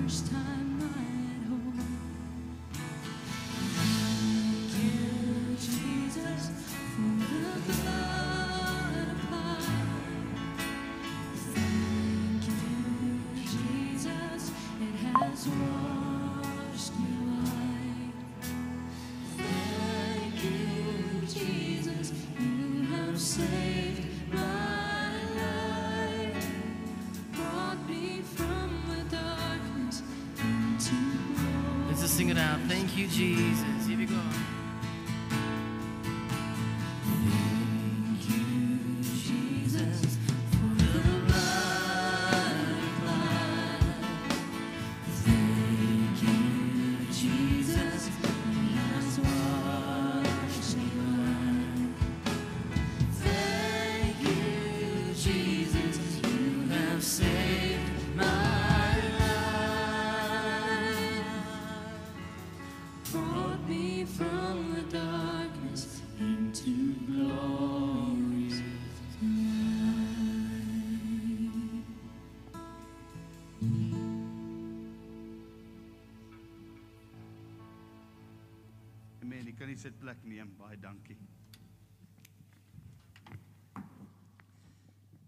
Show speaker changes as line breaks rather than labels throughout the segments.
first time right home. Thank you, Jesus, for the blood applied. Thank you, Jesus, it has washed me white. Thank you, Jesus, you have saved my life, brought me from the darkness into glory.
Let's just sing it out. Thank you, Jesus. Here we go.
Thank you, Jesus, for the blood applied. Thank you, Jesus, it has washed me white. Thank you, Jesus, you have saved my life, brought me from the darkness into glorious light.
Amen, ek kan nie sitplek neem, baie dankie.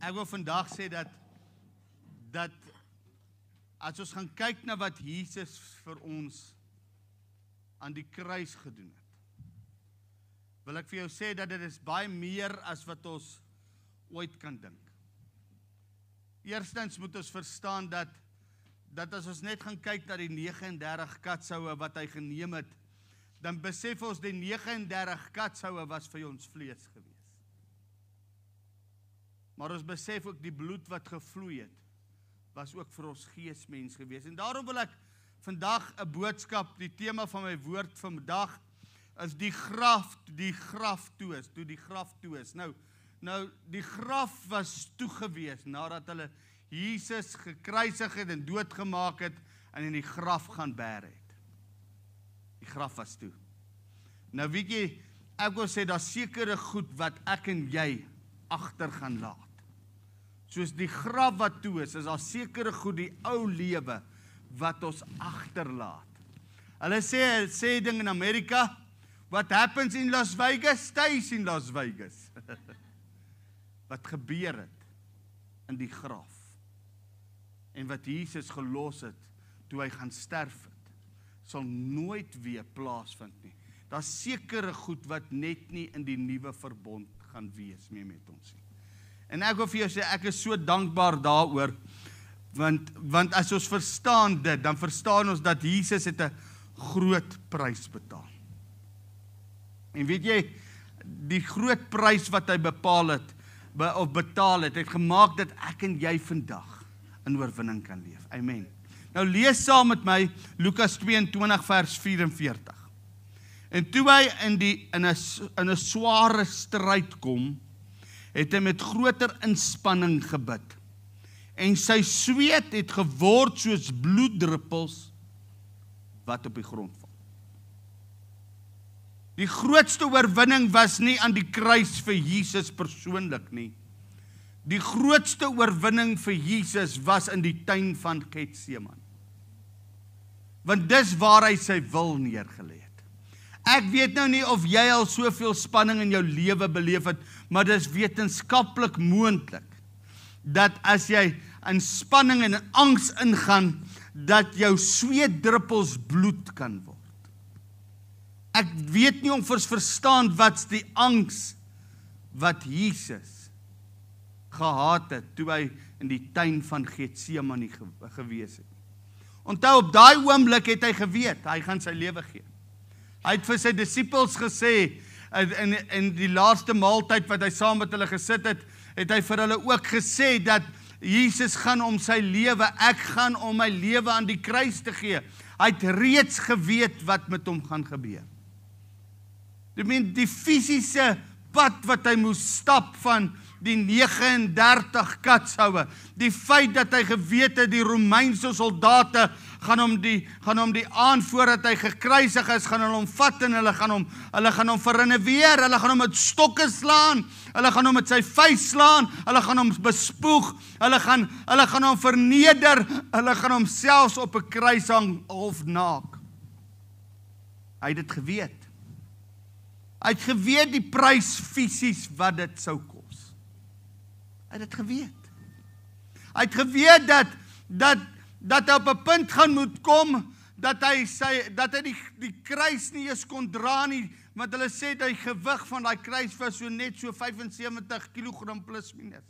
Ek wil vandag sê dat as ons gaan kyk na wat Jesus vir ons aan die kruis gedoen het, wil ek vir jou sê dat dit is baie meer as wat ons ooit kan dink. Eerstens moet ons verstaan dat as ons net gaan kyk na die 39 katsoue wat hy geneem het, dan besef ons die 39 katsoue was vir ons vlees gewees. Maar ons besef ook die bloed wat gevloei het, was ook vir ons geesmens gewees. En daarom wil ek vandag 'n boodskap, die tema van my woord vandag is die graf toe is. Nou die graf was toe gewees nadat hulle Jesus gekruisig het en doodgemaak het en in die graf gaan bære het. Die graf was toe. Nou weet jy, ek wil sê daar sekere goed wat ek en jy agter gaan laat. Soos die graf wat toe is daar sekere goed, die ou lewe wat ons agterlaat. Hulle sê ding in Amerika, what happens in Las Vegas stays in Las Vegas. Wat gebeur het in die graf en wat Jesus gelos het toe hy gaan sterf het, sal nooit weer plaasvind nie. Daar's sekere goed wat net nie in die nuwe verbond gaan wees mee met ons nie. En ek wil vir jou sê, ek is so dankbaar daaroor, want as ons verstaan dit, dan verstaan ons dat Jesus het 'n groot prys betaal. En weet jy, die groot prys wat hy betaal het gemaak dat ek en jy vandag in oorwinning kan leef. Amen. Nou lees saam met my Lukas 22 vers 44. En toe hy in 'n sware stryd kom, het hy met groter inspanning gebid. En sy sweet het geword soos bloeddruppels wat op die grond val. Die grootste oorwinning was nie aan die kruis vir Jesus persoonlik nie. Die grootste oorwinning vir Jesus was in die tuin van Getsemane. Want dis waar hy sy wil neergelê het. Ek weet nou nie of jy al soveel spanning in jou lewe beleef het, maar dis wetenskaplik moontlik dat as jy in spanning en in angs ingaan, dat jou sweetdruppels bloed kan word. Ek weet nie of ons verstaan wat's die angs wat Jesus gehad het toe hy in die tuin van Getsemane gewees het. Onthou, op daai oomblik het hy geweet, hy gaan sy lewe gee. Hy het vir sy disippels gesê, in die laaste maaltyd wat hy saam met hulle gesit het, het hy vir hulle ook gesê dat Jesus gaan om sy lewe, ek gaan om my lewe aan die kruis te gee. Hy het reeds geweet wat met hom gaan gebeur. Die fisiese pad wat hy moes stap van die 39 katshoue, die feit dat hy geweet het die Romeinse soldate gaan hom die aand voordat hy gekruisig is, gaan hulle hom vat en hulle gaan hom verreneweer, hulle gaan hom met stokke slaan, hulle gaan hom met sy vuis slaan, hulle gaan hom bespoeg, hulle gaan hom verneder, hulle gaan hom selfs op 'n kruis hang half naak. Hy het dit geweet. Hy het geweet die prys fisies wat dit sou kos. Hy het dit geweet. Hy het geweet dat hy op 'n punt gaan moet kom, dat hy die kruis nie eens kon dra nie, want hulle sê dat die gewig van daai kruis was so net so 75 kg plus minus.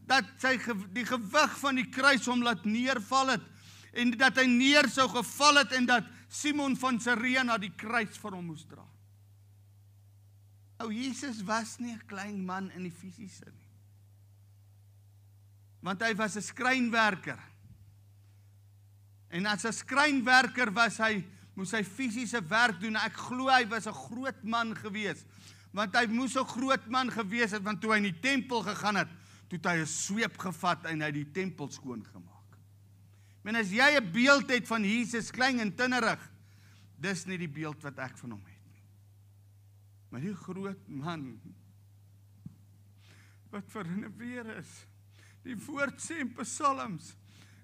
Dat die gewig van die kruis hom laat neerval het, en dat hy neer sou geval het, en dat Simon van Cyrene die kruis vir hom moes dra. Jesus was nie 'n klein man in die fisiese nie. Want hy was 'n skrynwerker. En as 'n skrynwerker moes hy fisiese werk doen. Ek glo hy was 'n groot man gewees. Want hy moes 'n groot man gewees het, want toe hy in die tempel gegaan het, toe het hy 'n sweep gevat en hy die tempel skoon gemaak. Men as jy 'n beeld het van Jesus klein en tinnerig, dis nie die beeld wat ek van hom het nie. Maar die groot man wat verreneweer is, die woord sê in Psalms,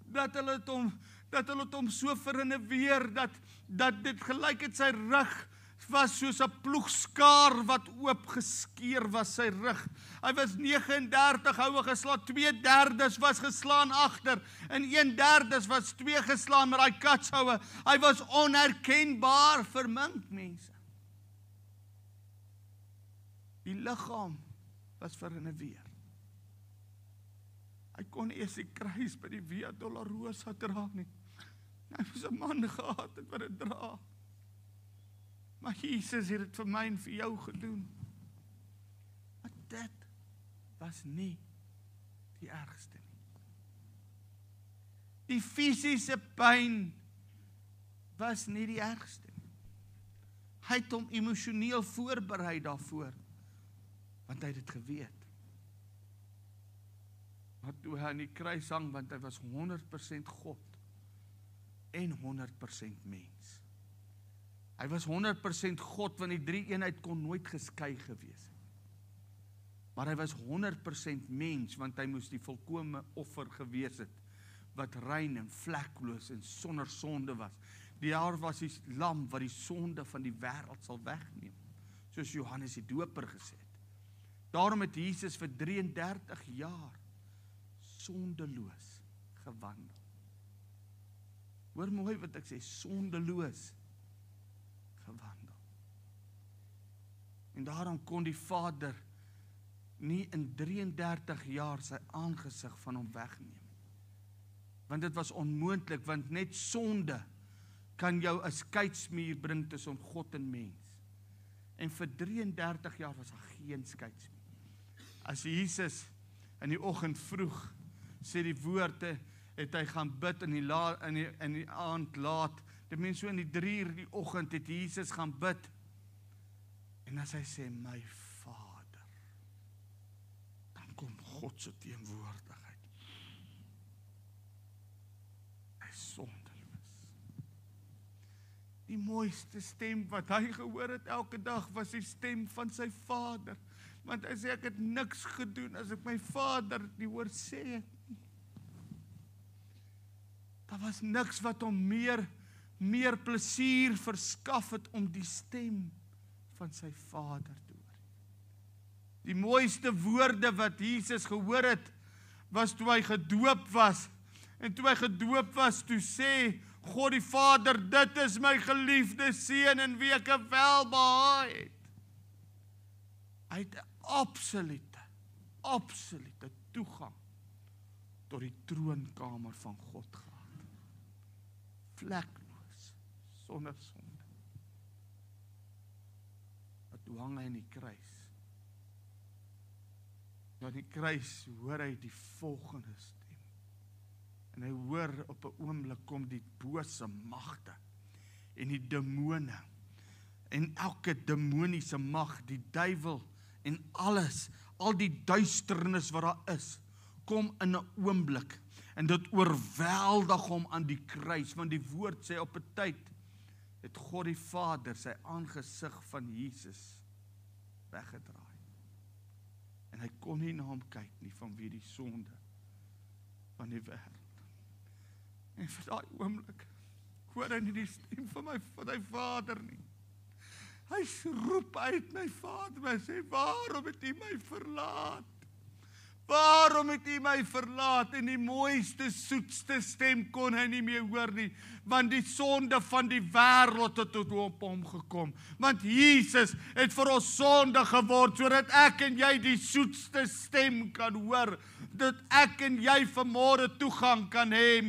dat hulle het hom so verreneweer, dat dit gelyk het sy rug was soos 'n ploegskaar wat oopgeskeer was sy rug. Hy was 39 houe geslaan, 2/3 was geslaan agter, en 1/3 was 2 geslaan met daai katshoue. Hy was onherkenbaar vermink, mense. Die liggaam was verreneweer. Hy kon nie eers die kruis by die Via Dolorosa dra nie. Hy was 'n man gehad het wat dit dra. Maar Jesus het dit vir my en vir jou gedoen. Maar dit was nie die ergste nie. Die fisiese pyn was nie die ergste nie. Hy het hom emosioneel voorberei daarvoor, want hy het dit geweet. Maar toe hy aan die kruis hang, want hy was 100% God en 100% mens. Hy was 100% God, want die drie eenheid kon nooit geskei gewees het. Maar hy was 100% mens, want hy moes die volkome offer gewees het, wat rein en vlekloos en sonder sonde was. Daar was die lam wat die sonde van die wêreld sal wegneem, soos Johannes die Doper gesê het. Daarom het Jesus vir 33 jaar sondeloos gewandel. Hoor mooi wat ek sê, sondeloos gewandel. En daarom kon die Vader nie in 33 jaar sy aangesig van hom wegneem. Want dit was onmoontlik, want net sonde kan jou 'n skeidsmuur bring tussen God en mens. En vir 33 jaar was daar geen skeidsmuur. As Jesus in die oggend vroeg, sê die woorde, het hy gaan bid in die aand laat. Dit mens so in die 3:00 die oggend het Jesus gaan bid. En as hy sê, my Vader, dan kom God se teenwoordigheid. Hy is sondeloos. Die mooiste stem wat hy gehoor het elke dag was die stem van sy Vader. Want hy sê, ek het niks gedoen as ek my Vader nie hoor sê het nie. Daar was niks wat hom meer plesier verskaf het om die stem van sy Vader te hoor. Die mooiste woorde wat Jesus gehoor het, was toe hy gedoop was. En toe hy gedoop was, toe sê God die Vader, dit is my geliefde seun in wie ek welbehaag het. Hy het 'n absolute toegang tot die troonkamer van God gehad. Vlekloos, sonder sonde. Maar toe hang hy in die kruis. Aan die kruis hoor hy die volgende stem. En hy hoor op 'n oomblik kom die bose magte en die demone en elke demoniese mag, die duiwel en al die duisternis wat daar is, kom in 'n oomblik, en dit oorweldig hom aan die kruis, want die woord sê op 'n tyd, het God die Vader sy aangesig van Jesus weggedraai. En hy kon nie na hom kyk nie, vanweë die sonde van die wêreld. En vir daai oomblik, hoor hy nie die stem van my Vader nie. Hy roep uit, my Vader, en sê, waarom het U my verlaat? Waarom het U my verlaat? En die mooiste, soetste stem kon hy nie meer hoor nie, want die sonde van die wêreld het tot op hom gekom. Want Jesus het vir ons sonde geword, sodat ek en jy die soetste stem kan hoor, dat ek en jy vanmôre toegang kan hê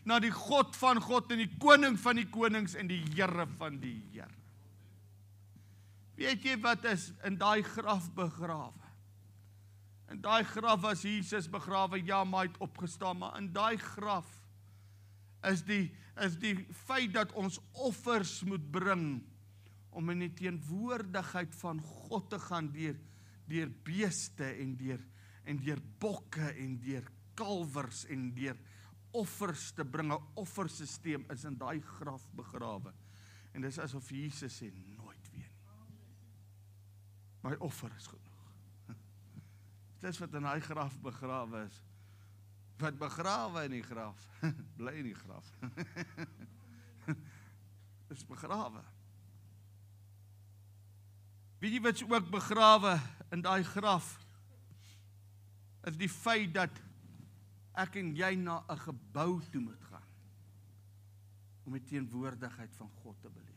na die God van God en die koning van die konings en die Here van die Here. Weet jy wat is in daai graf begrawe? In daai graf was Jesus begrawe, ja, maar hy het opgestaan, maar in daai graf is die feit dat ons offers moet bring om in die teenwoordigheid van God te gaan deur beeste en deur bokke en deur kalwers en deur offers te bring. 'n offersisteem is in daai graf begrawe. En dis asof Jesus sê, nooit weer nie. My offer is genoeg. Dis wat in daai graf begrawe is. Wat begrawe in die graf, bly in die graf. Is begrawe. Weet jy wat ook begrawe in daai graf? Is die feit dat ek en jy na 'n gebou toe moet gaan om die teenwoordigheid van God te beleef.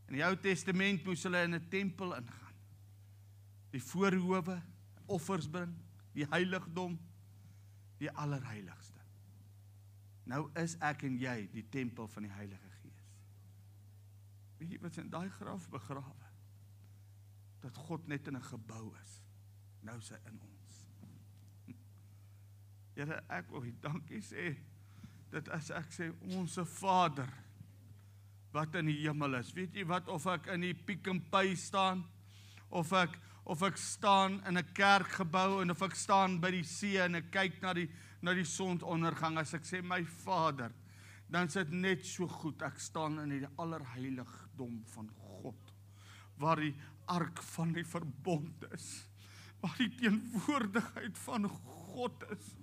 In die Ou Testament moes hulle in 'n tempel ingaan. Die voorhoewe, offers bring, die heiligdom, die allerheiligste. Nou is ek en jy die tempel van die Heilige Gees. Weet jy wat in daai graf begrawe? Dat God net in 'n gebou is. Nou is hy in ons. Here, ek wil dankie sê, dat as ek sê, onse Vader, wat in die hemel is, weet jy wat, of ek in die Pick n Pay staan, of ek staan in 'n kerkgebou, en of ek staan by die see, en ek kyk na die sonsondergang, as ek sê, my Vader, dan is dit net so goed, ek staan in die allerheiligdom van God, waar die ark van die verbond is, waar die teenwoordigheid van God is,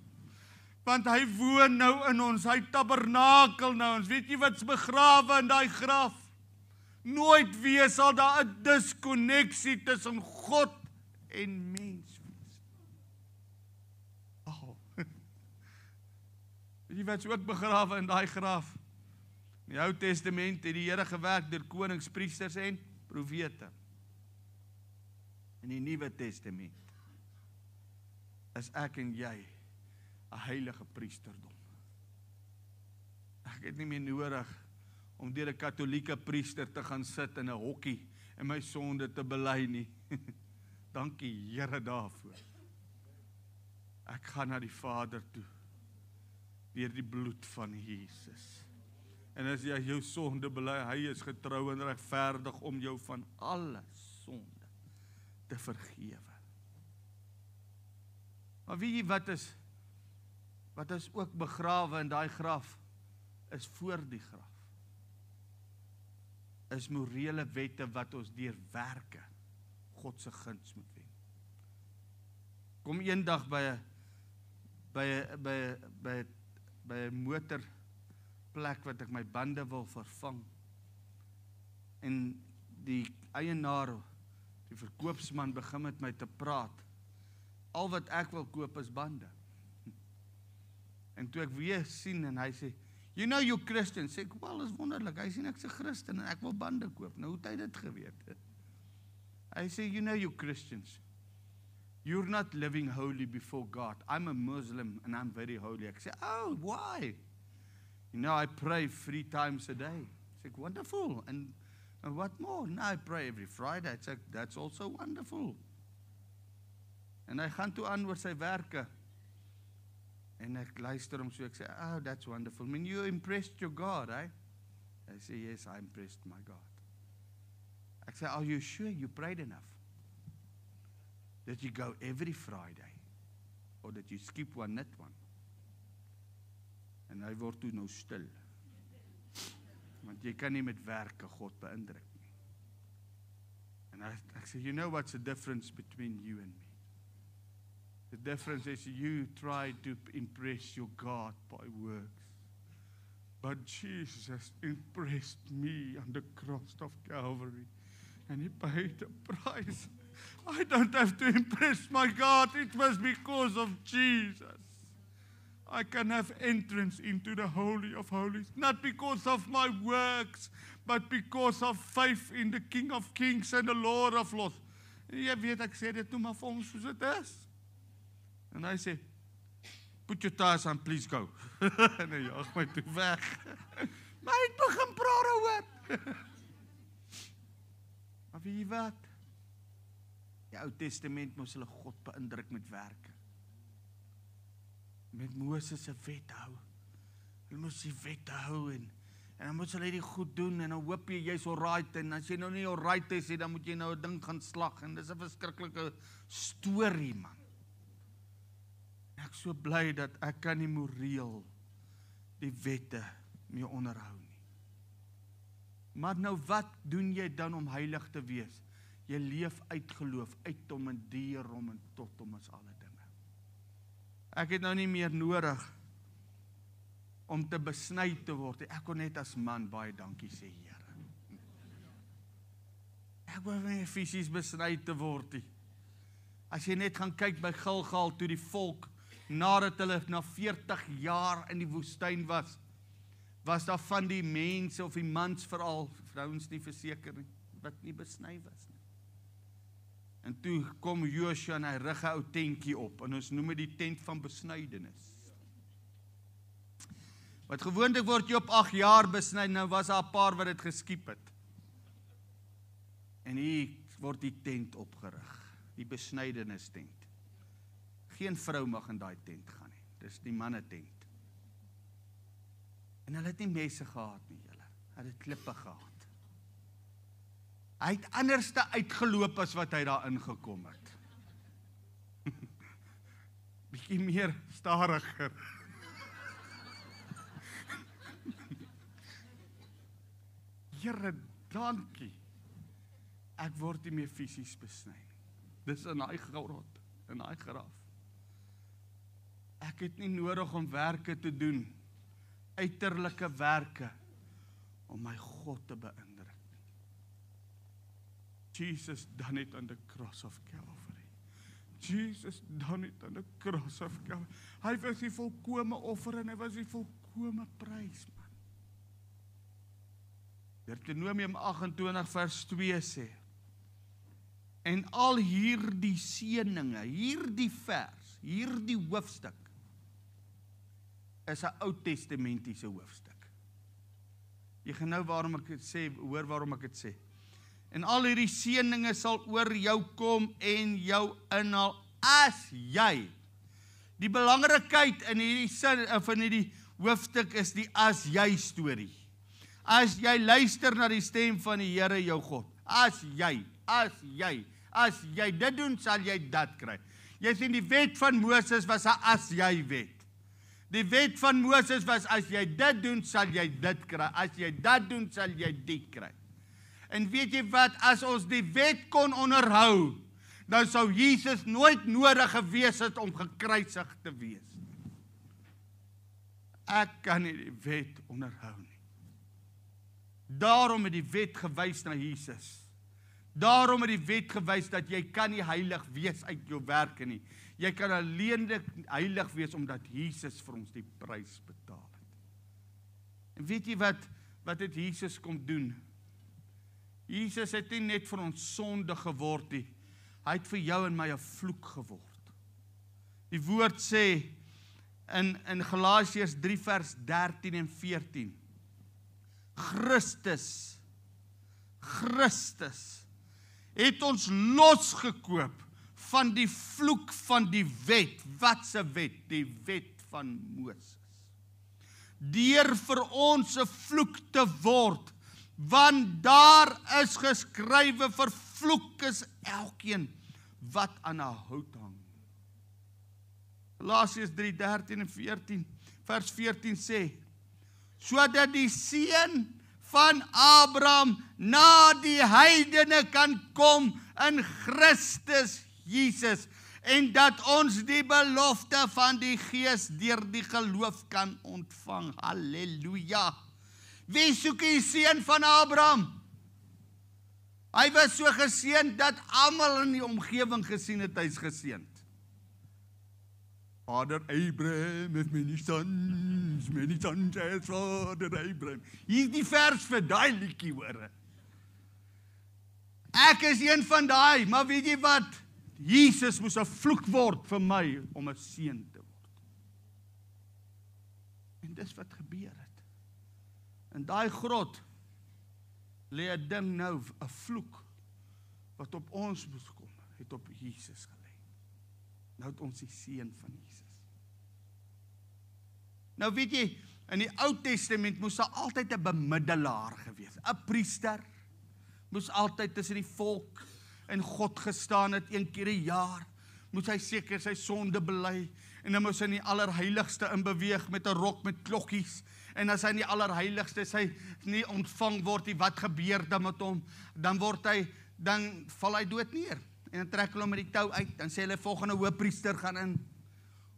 want hy woon nou in ons, hy tabernakel nou ons, weet jy wat's begrawe in daai graf? Nooit weer sal daar 'n diskonneksie tussen God en mens wees. Weet jy wat's ook begrawe in daai graf? In die Ou Testament het die Here gewerk deur konings, priesters en profete. In die Nuwe Testament is ek en jy 'n heilige priesterdom. Ek het nie meer nodig om deur 'n katolieke priester te gaan sit in 'n hokkie en my sonde te bely nie. Dankie Here daarvoor. Ek gaan na die Vader toe deur die bloed van Jesus. En as jy jou sonde bely, hy is getrou en regverdig om jou van alle sonde te vergewe. Maar weet jy wat is ook begrawe in daai graf, is voor die graf. Is morele wette wat ons deur werke God se guns moet wen. Kom eendag by 'n motorplek wat ek my bande wil vervang. En die eienaar, die verkoopsman begin met my te praat. Al wat ek wil koop is bande. En toe ek weer sien en hy sê, you know you Christian, sê ek, wel is wonderlik, hy sien ek's 'n Christen en ek wil bande koop, nou hoe het hy dit geweet? Hy sê, you know you Christians, you're not living holy before God, I'm a Muslim and I'm very holy. Ek sê, oh, why? You know, I pray 3 times a day. Sê ek, wonderful, and what more? No, I pray every Friday. Ek sê, that's also wonderful. En hy gaan toe aan oor sy werke. En ek luister hom so, ek sê, oh, that's wonderful. I mean, you impressed your God, eh? Hy sê, yes, I impressed my God. Ek sê, are you sure you prayed enough? That you go every Friday, or that you skip one net one. En hy word toe nou stil. Want jy kan nie met werke God beïndruk nie. En ek sê, you know what's the difference between you and me? The difference is you try to impress your God by works. But Jesus has impressed me on the cross of Calvary. And He paid the price. I don't have to impress my God. It was because of Jesus. I can have entrance into the Holy of Holies. Not because of my works, but because of faith in the King of Kings and the Lord of Lords. En jy weet, ek sê dit nou maar vir ons soos dit is. En hy sê, put your tires on, please go. En hy jaag my toe weg. Maar hy het begin praat oor. Maar weet jy wat? Die Ou Testament moes hulle God beïndruk met werke. Met Moses se wet hou. Hulle moes die wet hou en dan moet hulle dit goed doen en dan hoop jy's alright en as jy nou nie alright is nie, dan moet jy nou 'n ding gaan slag en dis 'n verskriklike storie, man. En ek is so bly dat ek kan nie moreel die wette mee onderhou nie. Maar nou wat doen jy dan om heilig te wees? Jy leef uit geloof, uit hom en deur hom en tot hom is alle dinge. Ek het nou nie meer nodig om te besny te word. Ek kon net as man baie dankie sê, Here. Ek wou nie fisies besny te word nie. As jy net gaan kyk by Gilgal toe die volk, nadat hulle na 40 jaar in die woestyn was daar van die mense of die mans veral, vrouens nie verseker nie, wat nie besny was nie. En toe kom Joshua en hy rig 'n ou tentjie op, en ons noem dit die tent van besnydenis. Wat gewoonlik word jy op 8 jaar besny, nou was daar 'n paar wat dit geskiep het. En hier word die tent opgerig, die besnydenis tent. Geen vrou mag in daai tent gaan nie, dis die manne tent. En hulle het nie messe gehad nie, hulle het klippe gehad. Hy het anderste uitgeloop as wat hy daar ingekom het. Bietjie meer stadiger. Here, dankie. Ek word nie meer fisies besny. Dis in daai grot, in daai graf. Ek het nie nodig om werke te doen, uiterlike werke, om my God te beïndruk. Jesus done it on the cross of Calvary. Jesus done it on the cross of Calvary. Hy was die volkome offer en hy was die volkome prys, man. Deuteronomium 28 vers 2 sê, en al hierdie seëninge, hierdie vers, hierdie hoofstuk, is 'n Ou Testamentiese hoofstuk. Jy gaan nou waarom ek dit sê, hoor waarom ek dit sê. En al hierdie seëninge sal oor jou kom en jou inhaal as jy. Die belangrikheid in hierdie sin of in hierdie hoofstuk is die as jy storie. As jy luister na die stem van die Here jou God. As jy dit doen, sal jy dit kry. Jy sien die wet van Moses was 'n as jy wet. Die wet van Moses was as jy dit doen, sal jy dit kry. As jy dit doen, sal jy dit kry. En weet jy wat, as ons die wet kon onderhou, dan sou Jesus nooit nodig gewees het om gekruisig te wees. Ek kan nie die wet onderhou nie. Daarom het die wet gewys na Jesus. Daarom het die wet gewys dat jy kan nie heilig wees uit jou werke nie. Jy kan alleenlik heilig wees omdat Jesus vir ons die prys betaal het. En weet jy wat het Jesus kom doen? Jesus het nie net vir ons sonde geword nie. Hy het vir jou en my 'n vloek geword. Die woord sê in Galasiërs 3 vers 13 en 14. Christus het ons losgekoop van die vloek van die wet. Wat se wet? Die wet van Moses. Deur vir ons 'n vloek te word, want daar is geskrywe, vervloek is elkeen wat aan 'n hout hang. Galasiërs 3:13 en 14, vers 14 sê, sodat die seun van Abraham na die heidene kan kom in Christus Jesus, en dat ons die belofte van die Gees deur die geloof kan ontvang. Halleluja. Wie soek die seun van Abraham? Hy was so geseënd dat almal in die omgewing gesien het hy's geseënd. Vader Abraham heeft many sons as Vader Abraham. Hier is die vers vir daai liedjie, hoor. Ek is een van daai, maar weet jy wat? Jesus moes 'n vloek word vir my om 'n seun te word. En dis wat gebeur het. In daai grot lê 'n ding nou, 'n vloek wat op ons moes kom, het op Jesus gelê. Nou het ons die seun van Jesus. Nou weet jy, in die Ou Testament moes daar altyd 'n bemiddelaar gewees. 'n Priester moes altyd tussen die volk en God gestaan het, een keer 'n jaar. Moes hy seker sy sonde bely, en dan moes hy in die allerheiligste inbeweeg met 'n rok met klokkies. En as hy in die allerheiligste sy nie ontvang word, wat gebeur dan met hom? Dan val hy dood neer. En dan trek hulle hom met die tou uit, dan sê hulle volgende hoofpriester gaan in.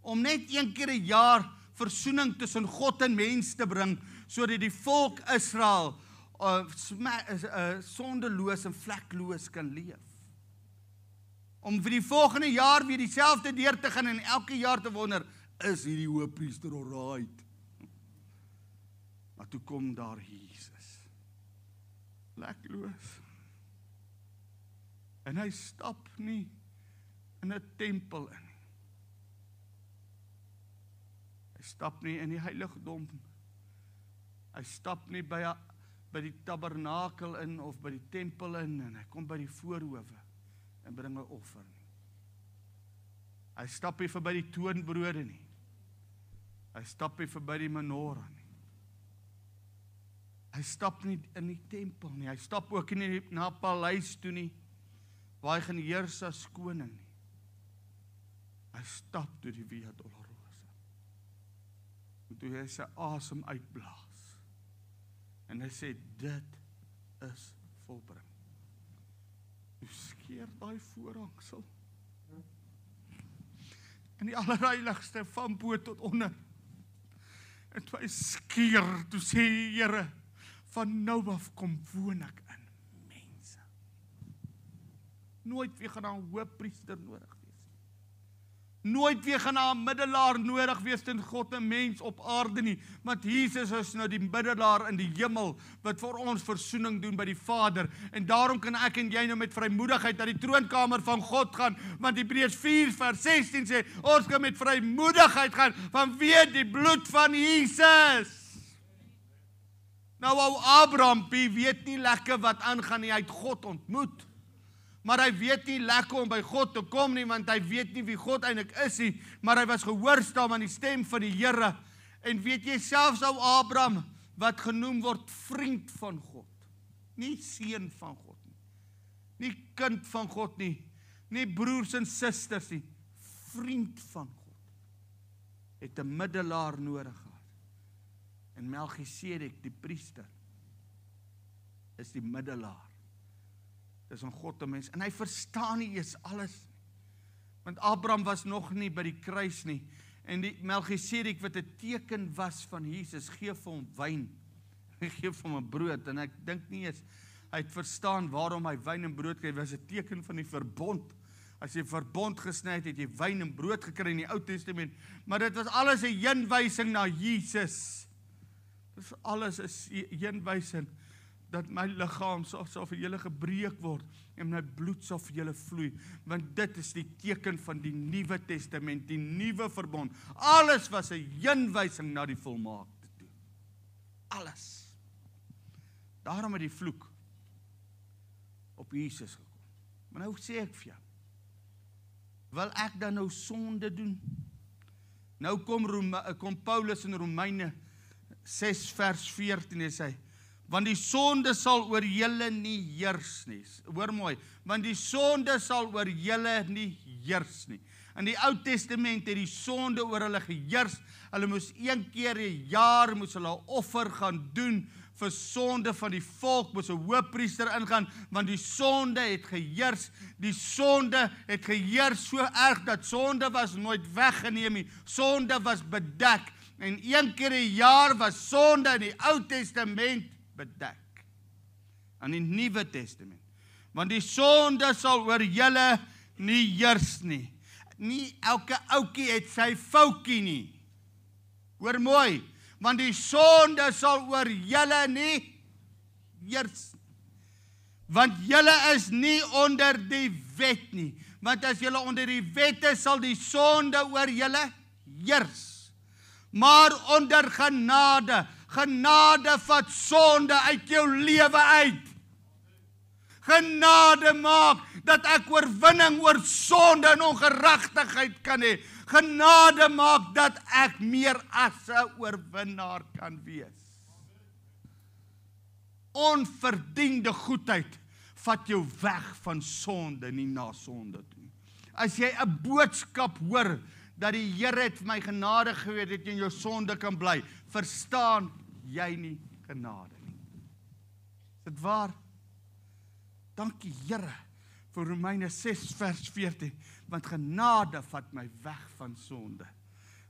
Om net een keer 'n jaar versoening tussen God en mens te bring, sodat die volk Israel sondeloos en vlekloos kan leef. Om vir die volgende jaar weer dieselfde deur te gaan en elke jaar te wonder, is hierdie hoofpriester alright? Maar toe kom daar Jesus, vlekloos. En hy stap nie in 'n tempel in. Hy stap nie in die heiligdom. Hy stap nie by die tabernakel in of by die tempel in, en hy kom by die voorhowe en bring 'n offer nie. Hy stap nie verby die toonbrode nie. Hy stap nie verby die menorah nie. Hy stap nie in die tempel nie. Hy stap ook nie na paleis toe nie, waar hy gaan heers as koning nie. Hy stap deur die Via Dolorosa. En toe hy sy asem uitblaas, en hy sê, dit is volbring. Toe skeer daai voorhangsel in die allerheiligste van bo tot onder. En toe hy skeer, toe sê die Here, van nou af kom woon ek in mense. Nooit weer gaan daar 'n hoofpriester nodig wees. Nooit weer gaan daar 'n middelaar nodig wees tussen God en mens op aarde nie, want Jesus is nou die middelaar in die hemel, wat vir ons versoening doen by die Vader, en daarom kan ek en jy nou met vrymoedigheid na die troonkamer van God gaan, want Hebreërs 4 vers 16 sê, ons kan met vrymoedigheid gaan, vanweë die bloed van Jesus. Nou ou Abraham, weet nie lekker wat aangaan nie, hy het God ontmoet, maar hy weet nie lekker om by God te kom nie, want hy weet nie wie God eintlik is nie, maar hy was gehoorsaam aan die stem van die Here. En weet jy, selfs ou Abraham, wat genoem word vriend van God, nie seun van God nie, nie kind van God nie, nie broers en susters nie, vriend van God, het 'n middelaar nodig gehad. En Melchisedek, die priester, is die middelaar. Dis 'n God en mens, en hy verstaan nie eers alles, want Abraham was nog nie by die kruis nie, en die Melchisedek wat 'n teken was van Jesus, gee vir hom wyn, hy gee vir hom 'n brood, en ek dink nie eens, hy het verstaan waarom hy wyn en brood kry, was 'n teken van die verbond. As jy verbond gesny het, het jy wyn en brood gekry in die Ou Testament, maar dit was alles 'n heenwysing na Jesus. Dis alles is heenwysing, dat my liggaam sal vir julle gebreek word, en my bloed sal vir julle vloei, want dit is die teken van die Nuwe Testament, die nuwe verbond. Alles was 'n heenwysing na die volmaakte toe. Alles. Daarom het die vloek op Jesus gekom. Maar nou sê ek vir jou, wil ek dan nou sonde doen? Nou kom Paulus in Romeine 6 vers 14 en sê, want die sonde sal oor julle nie heers nie. Hoor mooi, want die sonde sal oor julle nie heers nie. In die Ou Testament het die sonde oor hulle geheers. Hulle moes 1 keer 'n jaar moes hulle 'n offer gaan doen vir sonde van die volk, moes 'n hoofpriester ingaan, want die sonde het geheers. Die sonde het geheers so erg dat sonde was nooit weggeneem nie. Sonde was bedek. En 1 keer 'n jaar was sonde in die Ou Testament bedek. In die Nuwe Testament. Want die sonde sal oor julle nie heers nie. Nie elke oukie het sy foutjie nie. Hoor mooi, want die sonde sal oor julle nie heers. Want julle is nie onder die wet nie. Want as julle onder die wet is, sal die sonde oor julle heers. Maar onder genade, genade vat sonde uit jou lewe uit. Genade maak dat ek oorwinning oor sonde en ongeregtigheid kan hê. Genade maak dat ek meer as 'n oorwinnaar kan wees. Onverdiende goedheid vat jou weg van sonde, nie na sonde toe nie. As jy 'n boodskap hoor dat die Here het vir my genade gegee dat jy in jou sonde kan bly, verstaan jy nie genade nie. Is dit waar? Dankie Here vir Romeine 6 vers 14, want genade vat my weg van sonde.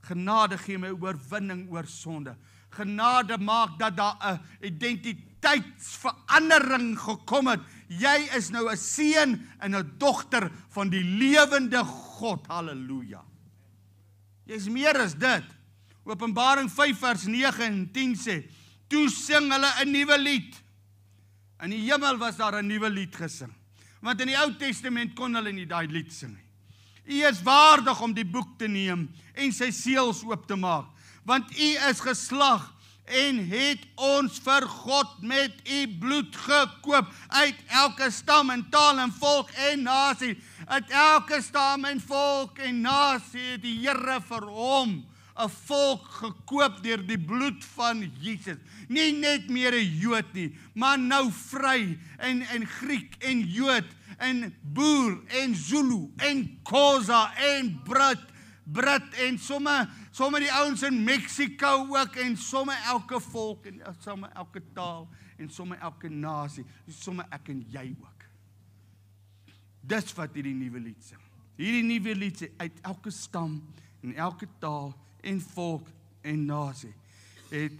Genade gee my oorwinning oor sonde. Genade maak dat daar 'n identiteitsverandering gekom het. Jy is nou 'n seun en 'n dogter van die lewende God. Halleluja. Jy is meer as dit. Openbaring 5 vers 9 en 10 sê, toe sing hulle 'n nuwe lied. In die hemel was daar 'n nuwe lied gesing. Want in die Ou Testament kon hulle nie daai lied sing nie. U is waardig om die boek te neem en sy seels oop te maak. Want u is geslag en het ons vir God met u bloed gekoop uit elke stam en taal en volk en nasie. Uit elke stam en volk en nasie het die Here vir hom 'n volk gekoop deur die bloed van Jesus. Nie net meer 'n Jood nie, maar nou vry en Griek en Jood en boer en Zulu en Xhosa en Brit en somme die ouens in Mexico ook en somme elke volk en somme elke taal en somme elke nasie, somme ek en jy ook. Dis wat hierdie nuwe lied sing. Hierdie nuwe lied sê uit elke stam en elke taal en volk en nasie het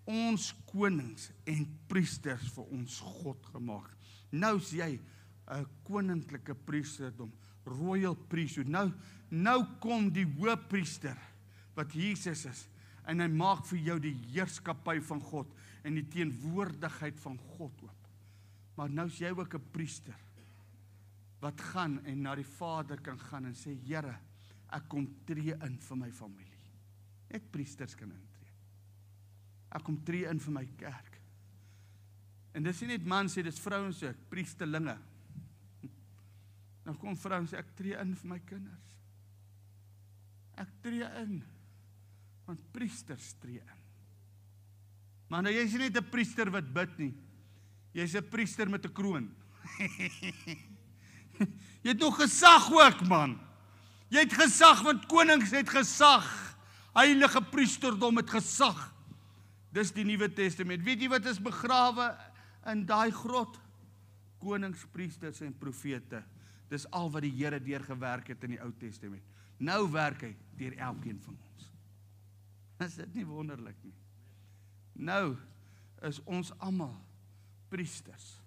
ons konings en priesters vir ons God gemaak. Nou is jy 'n koninklike priesterdom, royal priesthood. Nou kom die hoëpriester wat Jesus is en hy maak vir jou die heerskappy van God en die teenwoordigheid van God oop. Maar nou is jy ook 'n priester wat gaan en na die Vader kan gaan en sê, Here, ek kom tree in vir my familie. Net priesters kan intree. Ek kom tree in vir my kerk. En dis nie net man sê, dis vrouens sê, priesterlinge. Nou kom vrouens sê, ek tree in vir my kinders. Ek tree in, want priesters tree in. Maar nou, jy is nie net 'n priester wat bid nie. Jy is 'n priester met 'n kroon. Jy het nog gesag ook, man. Jy het gesag, want konings het gesag. Heilige priesterdom het gesag. Dis die Nuwe Testament. Weet jy wat is begrawe in daai grot? Konings, priesters en profete. Dis al wat die Here deurgewerk het in die Ou Testament. Nou werk hy deur elkeen van ons. Is dit nie wonderlik nie? Nou is ons almal priesters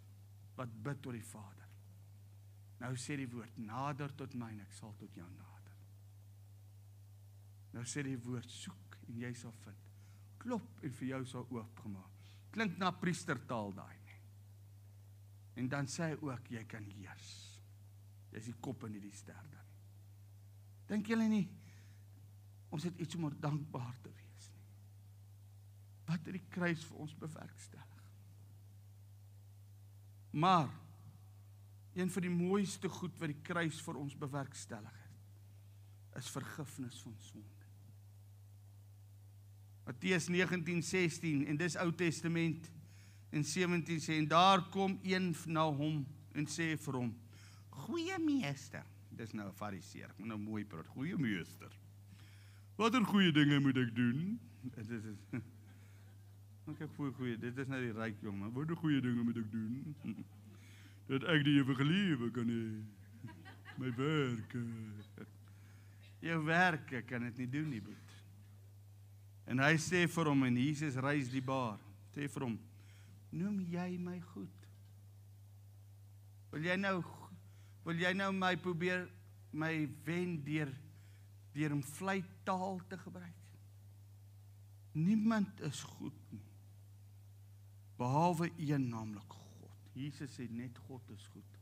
wat bid tot die Vader. Nou sê die woord, nader tot my en ek sal tot jou nader. Nou sê die woord, soek en jy sal vind. Klop en vir jou sal oopgemaak. Klink na priestertaal daai nie. En dan sê hy ook, jy kan heers. Jy is die kop en nie die ster dan nie. Dink julle nie, ons het iets om oor dankbaar te wees nie. Wat het die kruis vir ons bewerkstellig? Maar, een van die mooiste goed wat die kruis vir ons bewerkstellig het, is vergifnis van sonde. Matteus 19:16, en dis Ou Testament, en 17 sê, en daar kom een na hom en sê vir hom, goeie meester, dis nou 'n fariseer, ek moet nou mooi praat, goeie meester, watter goeie dinge moet ek doen? Ek goeie, dit is nou die ryk jongen, watter goeie dinge moet ek doen? Dat ek die ewige lewe kan hê, my werke. Jou werke kan dit nie doen nie, boet. En hy sê vir hom, en Jesus rys die baar, sê vir hom, noem jy my goed? Wil jy nou my probeer, my wen deur om vlei taal te gebruik? Niemand is goed nie, behalwe een, naamlik God. Jesus sê net God is goed.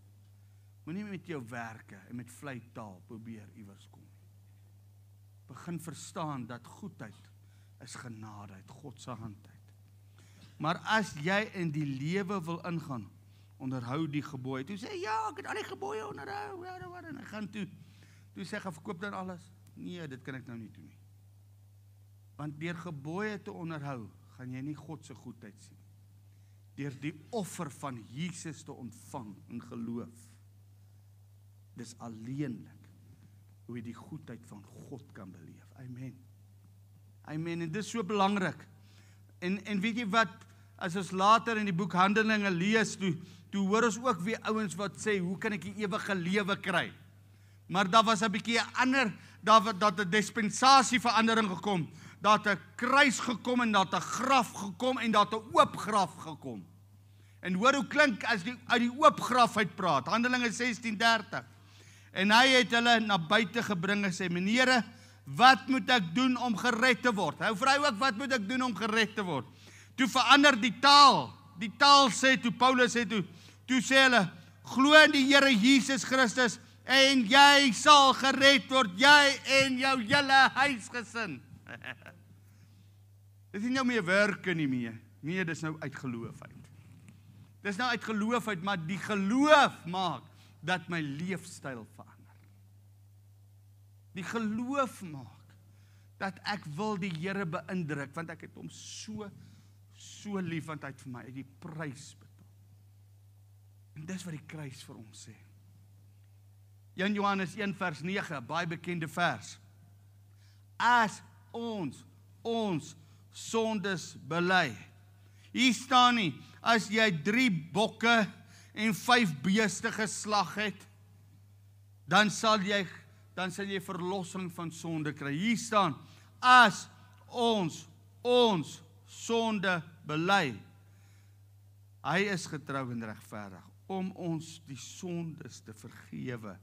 Moenie met jou werke en met vlei taal probeer iewers kom. Begin verstaan dat goedheid is genade uit God se hand uit. Maar as jy in die lewe wil ingaan, onderhou die gebooie. Toe sê ja, ek het al die gebooie onderhou. Ja, en ek gaan toe sê ek verkoop dan alles. Nee, dit kan ek nou nie doen nie. Want deur gebooie te onderhou, gaan jy nie God se goedheid sien. Deur die offer van Jesus te ontvang in geloof. Dis alleenlik hoe jy die goedheid van God kan beleef. Amen. Amen, en dit is so belangrik. En weet jy wat, as ons later in die boek Handelinge lees, toe hoor ons ook weer ouens wat sê, hoe kan ek die ewige lewe kry? Maar daar was 'n bietjie 'n ander, dat 'n dispensasieverandering gekom, dat 'n kruis gekom en dat 'n graf gekom en dat 'n oop graf gekom. En hoor hoe klink as uit die oop graf uitpraat, Handelinge 16:30. En hy het hulle na buite gebring en sê, menere, wat moet ek doen om gered te word? Hy vra ook, wat moet ek doen om gered te word? Toe verander die taal sê toe, Paulus sê toe sê hulle, glo in die Here Jesus Christus, en jy sal gered word, jy en jou hele huisgesin. Dit is nie nou meer werke nie meer. Nee, dis nou uit geloof uit. Dis nou uit geloof uit, maar die geloof maak dat my leefstyl verander. Die geloof maak dat ek wil die Here beïndruk, want ek het hom so lief, want hy het vir my uit die prys betaal. En dis wat die kruis vir ons sê. 1 Johannes 1 vers 9, baie bekende vers. As ons sondes bely. Hier staan nie, as jy 3 bokke en 5 beeste geslag het, dan sal jy verlossing van sonde kry. Hier staan, as ons sonde bely, hy is getrou en regverdig, om ons die sondes te vergewe,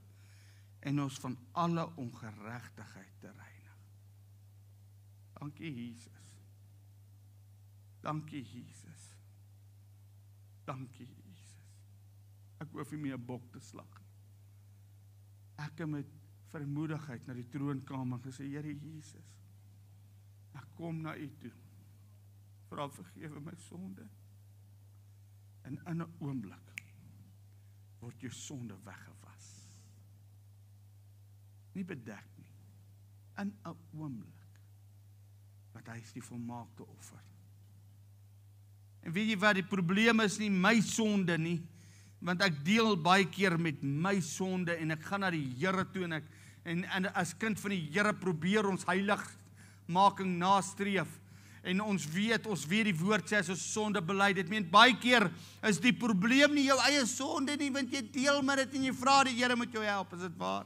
en ons van alle ongeregtigheid te reinig. Dankie Jesus. Dankie Jesus. Dankie Jesus. Ek hoef nie meer 'n bok te slag. Ek het met vermoedigheid na die troonkamer gesê, Here Jesus, ek kom na U toe. Vra vergewe my sonde. En in 'n oomblik word jou sonde weggewas. Nie bedek nie. In 'n oomblik. Want hy is die volmaakte offer. En weet jy wat, die probleem is nie my sonde nie, want ek deel baie keer met my sonde, en ek gaan na die Here toe, en as kind van die Here probeer ons heiligmaking nastreef, en ons weet die woord sê, as ons sonde bely, dit meen baie keer is die probleem nie jou eie sonde nie, want jy deel met dit en jy vra die Here moet jou help, is dit waar?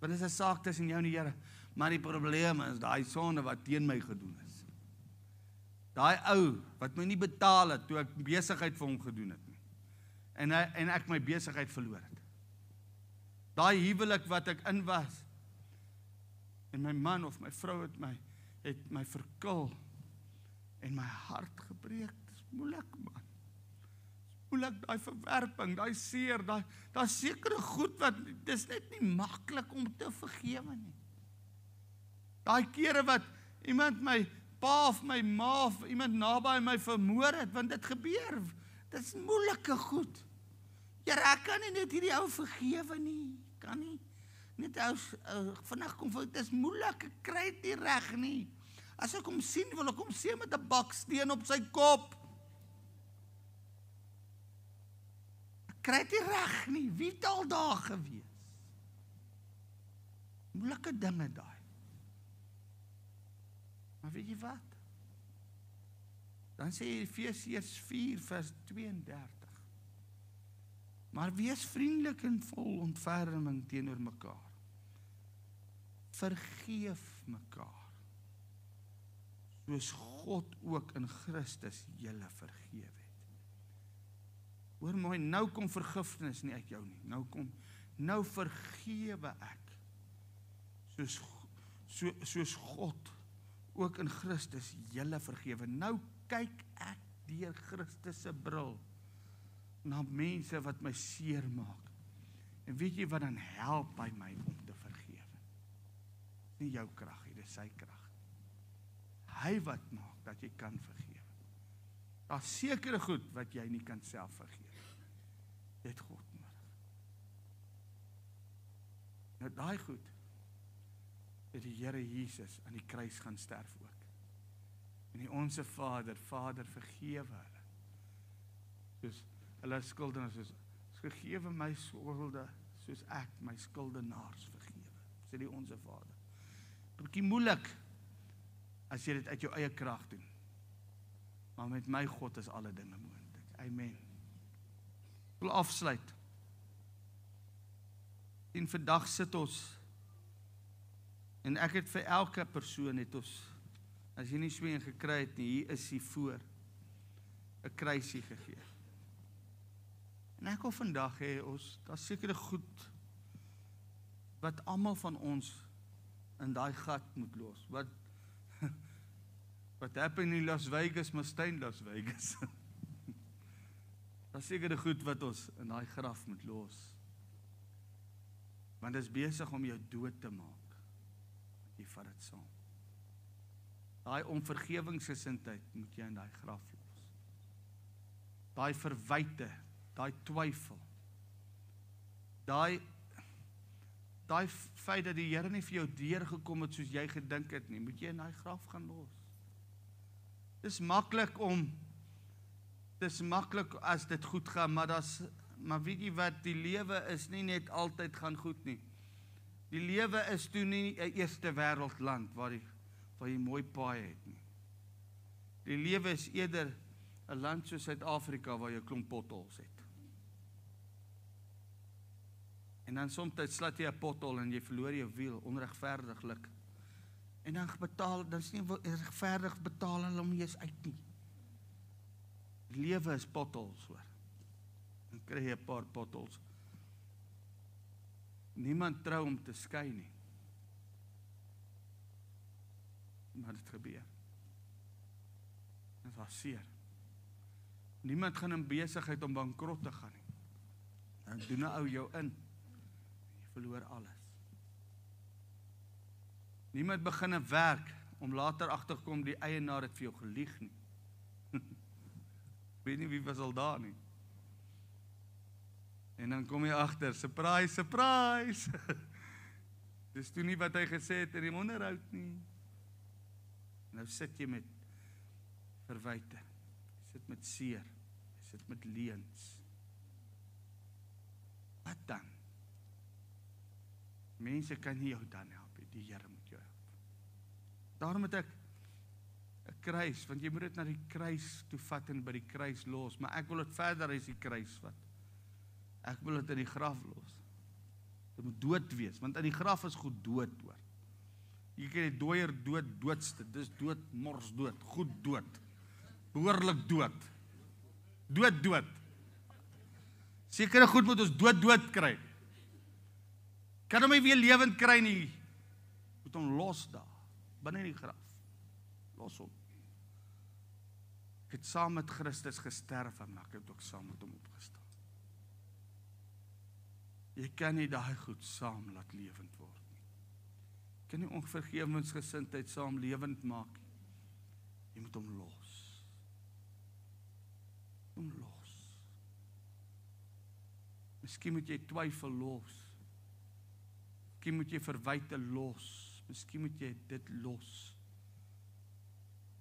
Want dit is 'n saak tussen jou en die Here, maar die probleem is daai sonde wat teen my gedoen is. Daai ou wat my nie betaal het toe ek besigheid vir hom gedoen het nie. En ek my besigheid verloor het. Daai huwelik wat ek in was, en my man of my vrou het my verkil en my hart gebreek. Dis moeilik, man. Moeilik, daai verwerping, daai seer, daai sekere goed wat, dis net nie maklik om te vergewe nie. Daai kere wat iemand my pa of my ma of iemand naby my vermoor het, want dit gebeur, dit is moeilike goed. Here, ek kan nie net hierdie ou vergewe nie, kan nie. Net vandag kom, dit is moeilik, ek kry dit nie reg nie. As ek hom sien, wil ek hom sien met 'n baksteen op sy kop. kry dit nie reg nie. Wie het al daar gewees? Moeilike dinge daai. Maar weet jy wat? Dan sê Efesiërs 4 vers 32. Maar wees vriendelik en vol ontferming teenoor mekaar. Vergeef mekaar. Soos God ook in Christus julle vergeef het. Hoor mooi, nou kom vergifnis nie uit jou nie. Nou vergewe ek. Soos God ook in Christus julle vergewe. Nou kyk ek deur Christus se bril na mense wat my seer maak. En weet jy wat dan help by my om te vergewe? Nie jou krag nie, dis sy krag. Hy wat maak dat jy kan vergewe. Daar's sekere goed wat jy nie kan self vergewe. Jy het God nodig. Nou daai goed het die Here Jesus aan die kruis gaan sterf ook. En die onsse Vader vergewe hulle. Soos hulle skuldenaars soos vergewe my skulde soos ek my skuldenaars vergewe. Sê die onsse Vader. 'n Bietjie moeilik as jy dit uit jou eie krag doen. Maar met my God is alle dinge moontlik. Amen. Ek wil afsluit. En vandag sit ons en ek het vir elke persoon het ons, as jy nie so een gekry het nie, hier is hy voor 'n kruisie gegee. En ek wil vandag hê ons, daar's sekere goed wat almal van ons in daai gat moet los. Wat happen in Las Vegas, must stay in Las Vegas. Daar's sekere goed wat ons in daai graf moet los. Want dit is besig om jou dood te maak. Jy vat dit saam. Daai onvergewingsgesindheid moet jy in daai graf los. Daai verwyte, daai twyfel. Daai feit dat die Here nie vir jou deurgekom het soos jy gedink het nie, moet jy in daai graf gaan los. Dis maklik as dit goed gaan, maar weet jy wat, die lewe is nie net altyd gaan goed nie. Die lewe is toe nie 'n eerste wêreldland waar jy mooi paaie het nie. Die lewe is eerder 'n land soos Suid-Afrika waar jy 'n klomp potholes het. En dan soms slat jy 'n pothol en jy verloor jou wiel onregverdiglik. En dan is nie regverdig betaal hulle hom eers uit nie. Die lewe is potholes hoor. Dan kry jy 'n paar potholes. Niemand trou om te skei nie. Maar dit gebeur. Dit was seer. Niemand gaan in besigheid om bankrot te gaan nie. Dan doen 'n ou jou in. Jy verloor alles. Niemand begin 'n werk om later agterkom die eienaar het vir jou gelieg nie. Weet nie wie was al daar nie. En dan kom jy agter, surprise, surprise. Dis toe nie wat hy gesê het in die onderhoud nie. Nou sit jy met verwyte. Jy sit met seer. Jy sit met leuns. Wat dan? Mense kan nie jou dan help nie. Die Here moet jou help. Daarom het ek 'n kruis, want jy moet dit na die kruis toe vat en by die kruis los, maar ek wil dit verder as die kruis vat. Ek wil dit in die graf los. Dit moet dood wees, want in die graf is goed dood hoor. Jy kry die dooier doodste, dis dood, mors dood, goed dood. Behoorlik dood. Dood. Sekere goed moet ons dood kry. Kan hom nie weer lewend kry nie. Moet hom los daar, binne die graf. Los hom. Ek het saam met Christus gesterf en ek het ook saam met hom opgestaan. Jy kan nie daai goed saam laat lewend word nie. Jy kan nie onvergewensgesindheid saam lewend maak nie. Jy moet hom los. Hom los. Miskien moet jy twyfel los. Miskien moet jy verwyte los. Miskien moet jy dit los.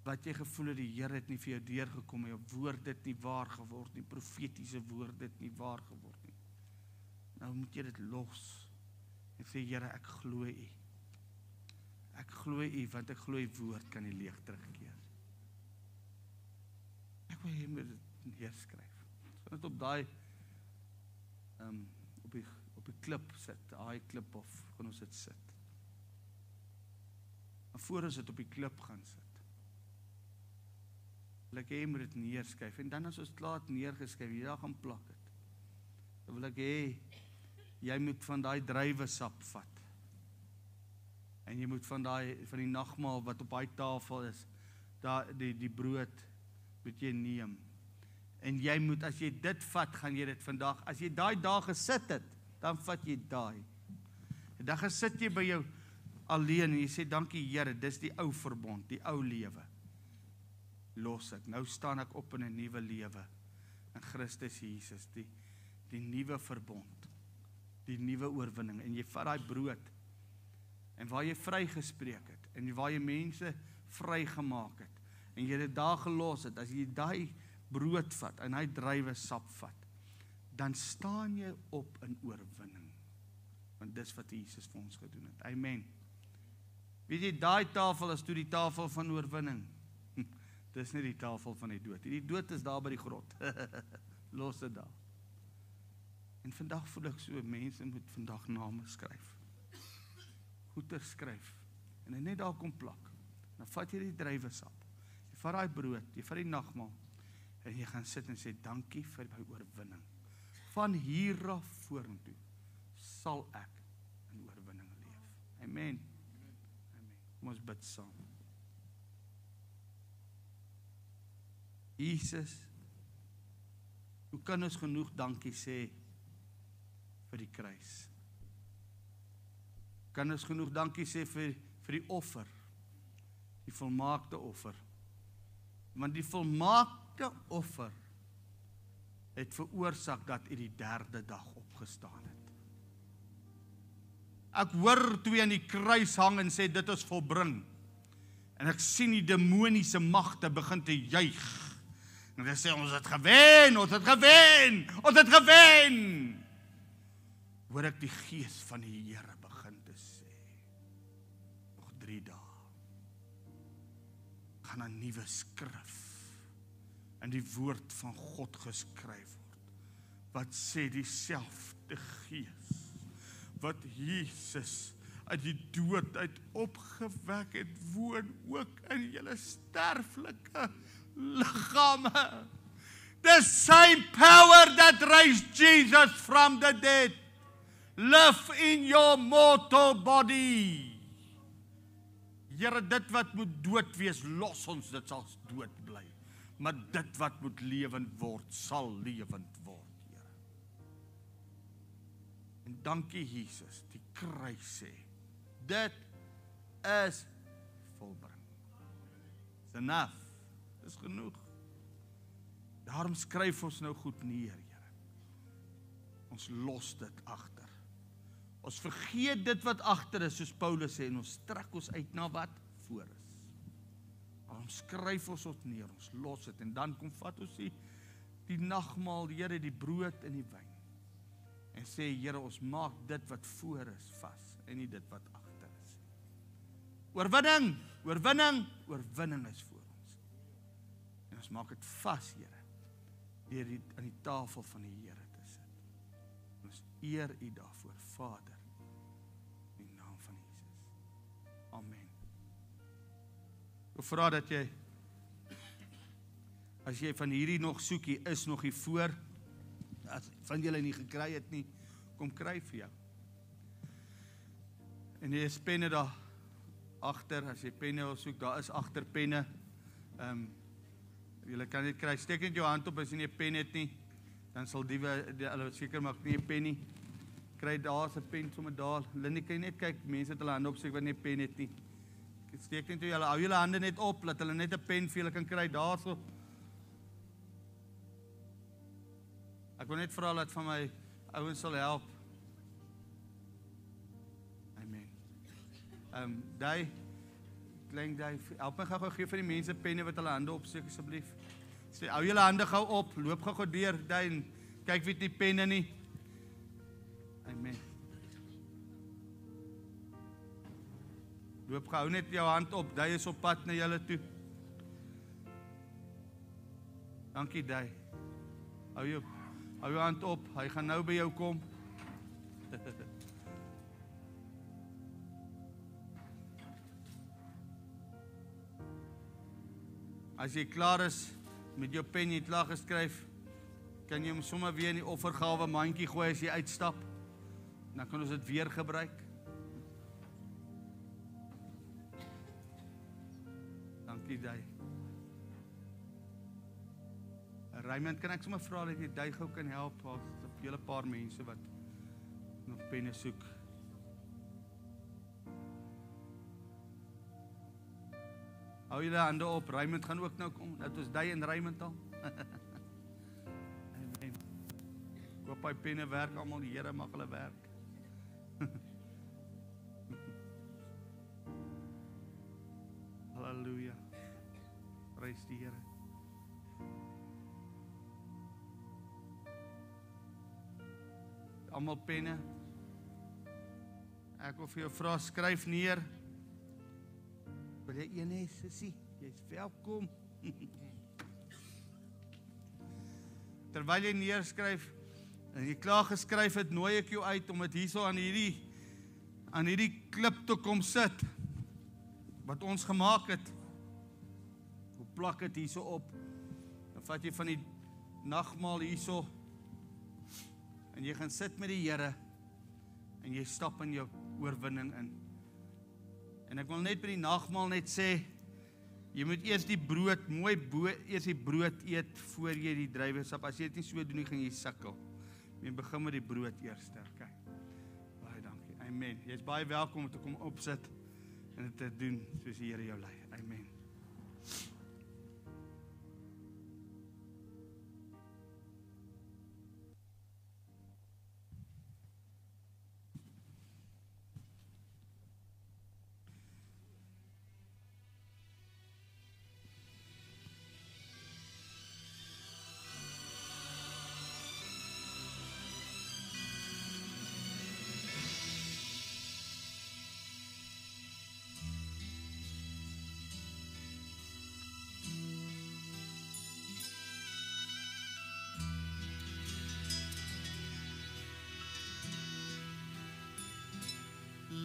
wat jy gevoel het, die Here het nie vir jou deurgekom, jou woord het nie waar geword nie, profetiese woord het nie waar geword nie. Nou moet jy dit los, en sê, Here, ek glo U. Ek glo U, want ek glo U woord kan nie leeg terugkeer. Ek wil jy moet dit neerskryf. So net op daai, op die klip sit, daai klip of, gaan ons dit sit. En voor ons dit op die klip gaan sit, wil ek hê, moet dit neerskryf, en dan as ons klaar neergeskryf, jy daar gaan plak het, dan wil ek hê, jy moet van daai druiwesap vat, en jy moet van die nagmaal wat op daai tafel is, die brood moet jy neem, en jy moet, as jy dit vat, gaan jy dit vandag, as jy daai dag gesit het, dan vat jy daai, en dan gesit jy by jou alleen, en jy sê, dankie Here, dis die ou verbond, die ou lewe, los ek, nou staan ek op in 'n nuwe lewe, in Christus Jesus, die nuwe verbond, die nuwe oorwinning, en jy vat daai brood, en waar jy vrygespreek het, en waar jy mense vrygemaak het, en jy dit daar gelos het, as jy daai brood vat, en hy druiwesap vat, dan staan jy op in oorwinning, want dis wat Jesus vir ons gedoen het, amen. Weet jy, daai tafel is toe die tafel van oorwinning, dis nie die tafel van die dood, die dood is daar by die grot, los dit daar. En vandag voel ek so, mense moet vandag name skryf, goeie skryf, en hy net daar kom plak, dan vat jy die druiwesap, jy vat die brood, jy vat die nagmaal, en jy gaan sit en sê, dankie vir my oorwinning, van hier af vorentoe, sal ek in oorwinning leef, amen, amen, kom ons bid saam. Jesus, hoe kan ons genoeg dankie sê vir die kruis? Kan ons genoeg dankie sê vir die offer, die volmaakte offer? Want die volmaakte offer het veroorsaak dat U die 3de dag opgestaan het. Ek hoor toe aan die kruis hang en sê, dit is volbring. En ek sien die demoniese magte begin te juig. En hy sê, ons het gewen, ons het gewen, ons het gewen. Hoor ek die gees van die Here begin te sê, nog 3 dae, gaan 'n nuwe skrif, in die woord van God geskryf word, wat sê dieselfde gees, wat Jesus uit die dood uit opgewek het, woon ook in julle sterflike liggame. The same power that raised Jesus from the dead live in your mortal body. Here, dit wat moet dood wees, los ons, dit sal dood bly. Maar dit wat moet lewend word, sal lewend word, Here. En dankie Jesus, die kruis sê, dit is volbring. It's enough. Dis genoeg. Daarom skryf ons nou goed neer, Here. Ons los dit agter. Ons vergeet dit wat agter is, soos Paulus sê, en ons trek ons uit na wat voor is. Daarom skryf ons dit neer, ons los dit, en dan kom vat ons die nagmaal, Here, die brood en die wyn. En sê, Here, ons maak dit wat voor is vas, en nie dit wat agter is. Oorwinning, oorwinning, oorwinning is voor ons. En ons maak dit vas, Here, deur aan die tafel van die Here te sit. Ons eer U daarvoor, Vader, in die naam van Jesus. Amen. Ek vra dat jy, as jy van hierdie nog soek, jy is nog hier voor, as van julle nie gekry het nie, kom kry vir jou. En jy is penne daar agter, as jy penne wil soek, daar is agter penne. Julle kan dit kry, steek net jou hand op as jy nie 'n pen het nie, dan sal hulle seker maak nie 'n pen nie. Kry daar 'n pen sommer daar. Lindy, kan jy net kyk, mense het hulle hande opsteek wat nie 'n pen het nie. Steek net julle, hou julle hande net op, laat hulle net 'n pen vir julle kan kry daarso. Ek wil net vra dat van my ouens sal help. Amen. Klein Dave, help my gou gee vir die mense penne wat hulle hande opsteek asseblief. Sê, hou julle hande gou op, loop gou deur, Dave, kyk wie het nie penne nie. Amen. Loop gou net jou hand op, Dave is op pad na julle toe. Dankie Dave. Hou jou hand op, hy gaan nou by jou kom. As jy klaar is met jou pen, jy klaar geskryf, kan jy hom sommer weer in die offergawe mandjie gooi as jy uitstap. Dan kan ons dit weer gebruik. Dankie Dai. Raymond, kan ek sommer vra dat jy Dai gou kan help? Daar's 'n hele paar mense wat nog penne soek. Hou julle hande op, Raymond gaan ook nou kom, dat ons Dai en Raymond al. Amen. Koop hy penne werk, almal die Here mag hulle werk. Halleluja. Prys die Here. Almal penne. Ek wil vir jou vra, skryf neer. Wil jy een hê, sussie? Jy's welkom. Terwyl jy neerskryf, en jy klaar geskryf het, nooi ek jou uit om dit hierso aan hierdie klip te kom sit, wat ons gemaak het. Ek plak dit hierso op, dan vat jy van die nagmaal hierso, en jy gaan sit met die Here, en jy stap in jou oorwinning in. En ek wil net by die nagmaal net sê, jy moet eers die brood, eers die brood eet, voor jy die druiwe sap. As jy dit nie so doen, gaan jy sukkel. Jy begin met die brood eers, okay. Baie dankie, amen. Jy is baie welkom om te kom opsit, en dit te doen, soos die Here jou lei, amen.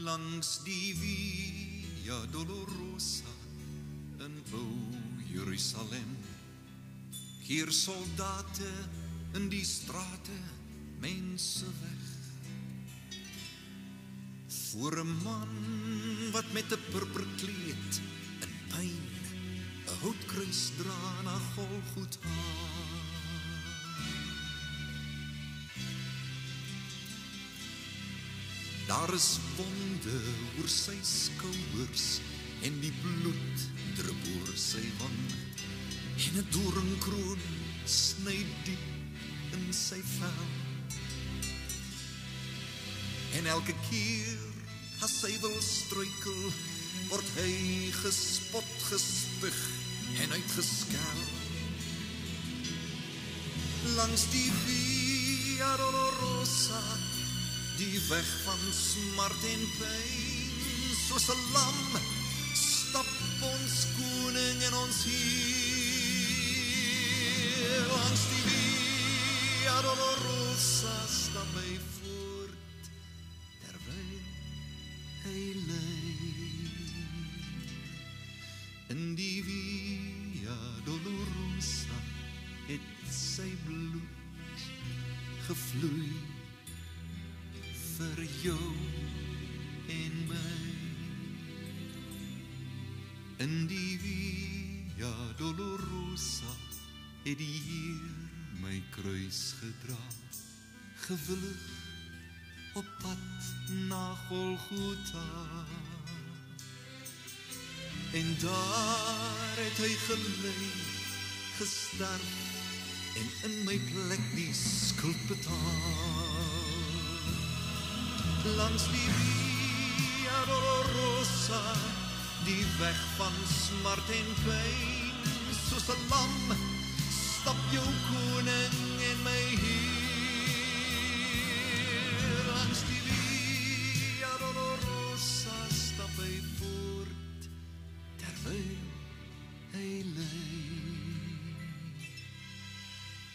Langs die Via Dolorosa in ou Jerusalem keer soldate in die strate mense weg voor 'n man wat met 'n purperkleed in pyn 'n houtkruis dra na Golgotha. Daar is wonde oor sy skouers en die bloed drup oor sy wang en 'n doringkroon sny diep in sy vel. En elke keer as hy wil struikel, word hy gespot, gespug en uitgeskel. Langs die Via Dolorosa, die weg van smart en pyn, soos 'n lam, stap ons koning en ons Heer. Langs die Via Dolorosa stap hy voort, terwyl hy ly. In die Via Dolorosa het sy bloed gevloei vir jou en my. In die Via Dolorosa het die Heer my kruis gedra, gewillig op pad na Golgotha. En daar het hy gelei, gesterf en in my plek die skuld betaal. Langs die Via Dolorosa, die weg van smart en pyn. Soos 'n lam stap jou koning en my Heer. Langs die Via Dolorosa stap hy voort, terwyl hy lei.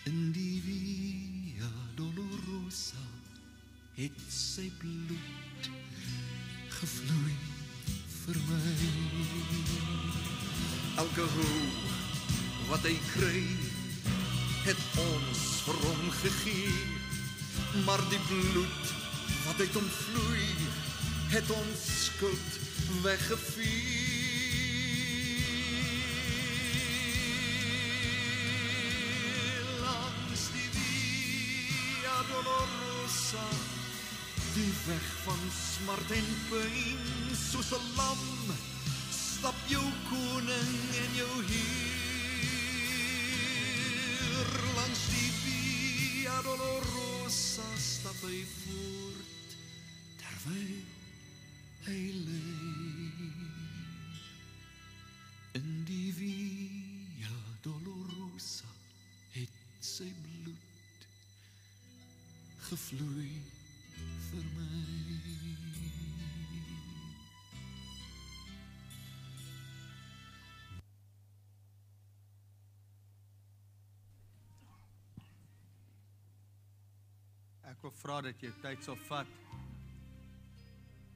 In die Via Dolorosa het sy bloed gevloei vir my. Elke rou wat hy kry, het ons vir hom gegee, maar die bloed wat uit hom vloei, het ons skuld weggevee. Langs die Via Dolorosa, die weg van smart en pyn, soos 'n lam stap jou koning en jou Heer. Langs die Via Dolorosa stap hy voort, terwyl hy lei. In die Via Dolorosa het sy bloed gevloei vir my.
Ek wil vra dat jy tyd sal vat,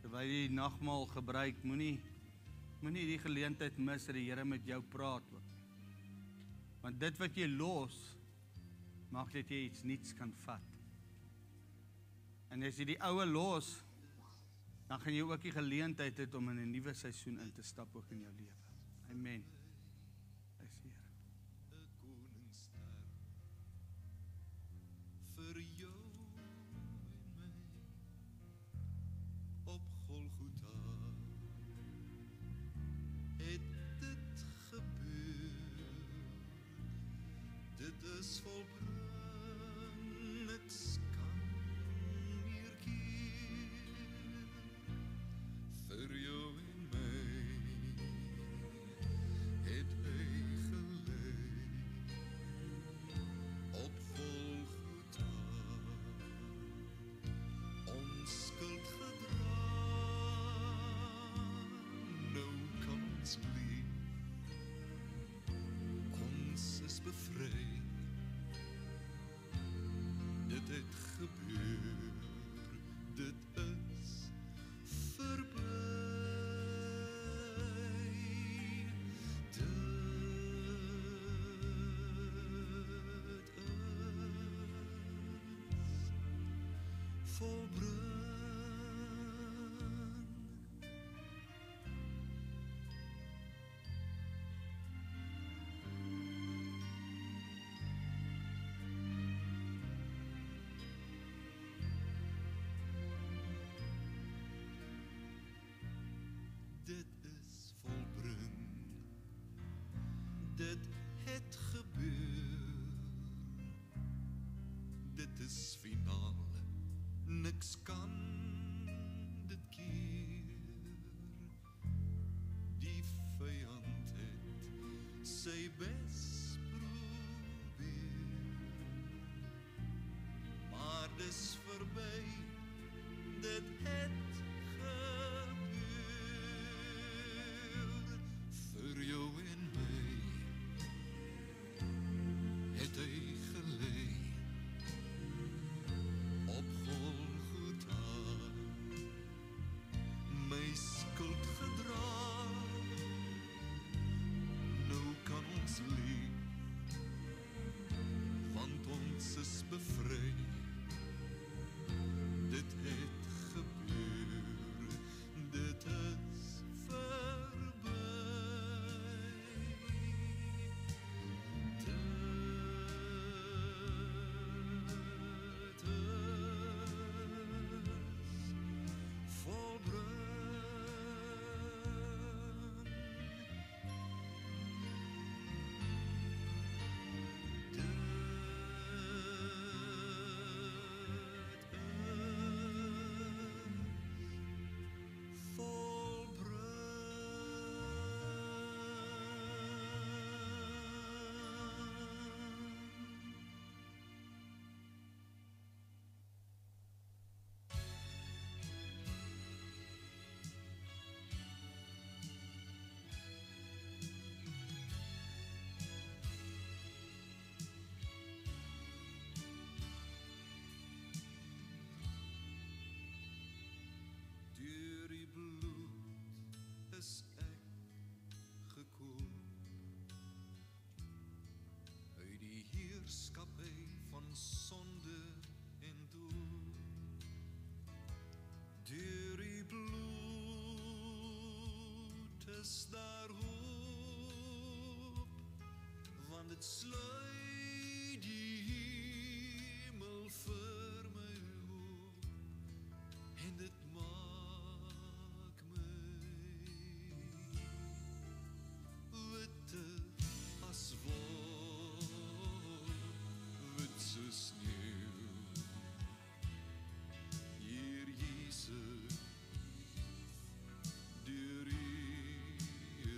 terwyl jy die nagmaal gebruik, moenie die geleentheid mis dat die Here met jou praat ook. Want dit wat jy los, maak dat jy iets niets kan vat. En as jy die oue los, dan gaan jy ook die geleentheid hê om in 'n nuwe seisoen in te stap ook in jou lewe. Amen. Prys die Here.
'n koningsster vir jou en my op Golgotha het dit gebeur. Dit is volbring, niks kan meer keer. Vir jou en my het hy gelei op Golgotha, ons skuld gedra. Nou kan ons leef, ons is bevry. Dit het gebeur, dit is verby. Dit is volbring. Dit is volbring. Dit het gebeur. Dit is finaal. Niks kan dit keer. Die vyand het sy bes probeer, maar dis verby. Dit het gebeur. Vir jou en my het hy gelei op Golgotha, my skuld gedra. Nou kan ons leef, want ons is bevry. Dit het gebeur, dit is verby. Dit is volbring. Dit heerskappy van sonde en dood. Deur die bloed is daar hoop, want dit sluit die hemel vir my oop, en dit maak my witte as wol, wit soos sneeu. Heer Jesus, deur U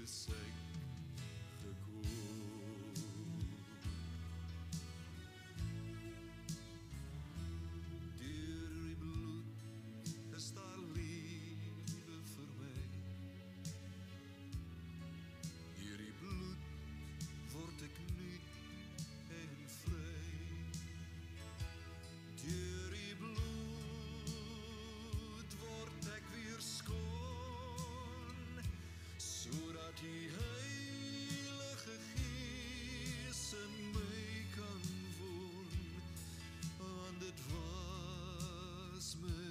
is ek gekoop. Deur die bloed is daar liefde vir my. Deur die bloed word ek nuut en vry. Deur die bloed word ek weer skoon, sodat die Heilige Gees in my kan woon, want dit was my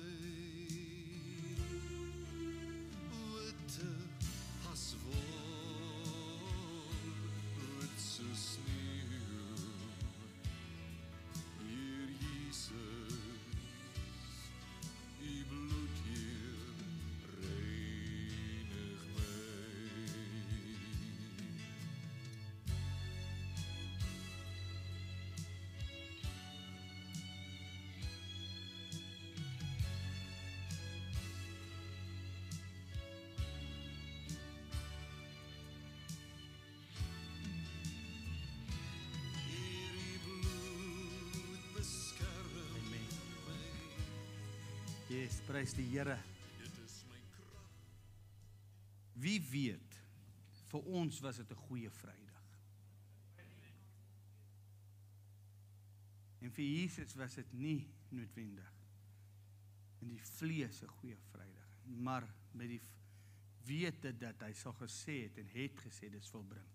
witte as wol, wit soos sneeu. Heer Jesus, U bloed hier reinig my. Hierdie bloed beskerm my.
Yes, prys die Here.
Dit is my krag.
Wie weet, vir ons was dit 'n goeie Vrydag. En vir Jesus was dit nie noodwendig in die vlees 'n goeie Vrydag, maar met die wete dat hy sal gesê het en het gesê dis volbring,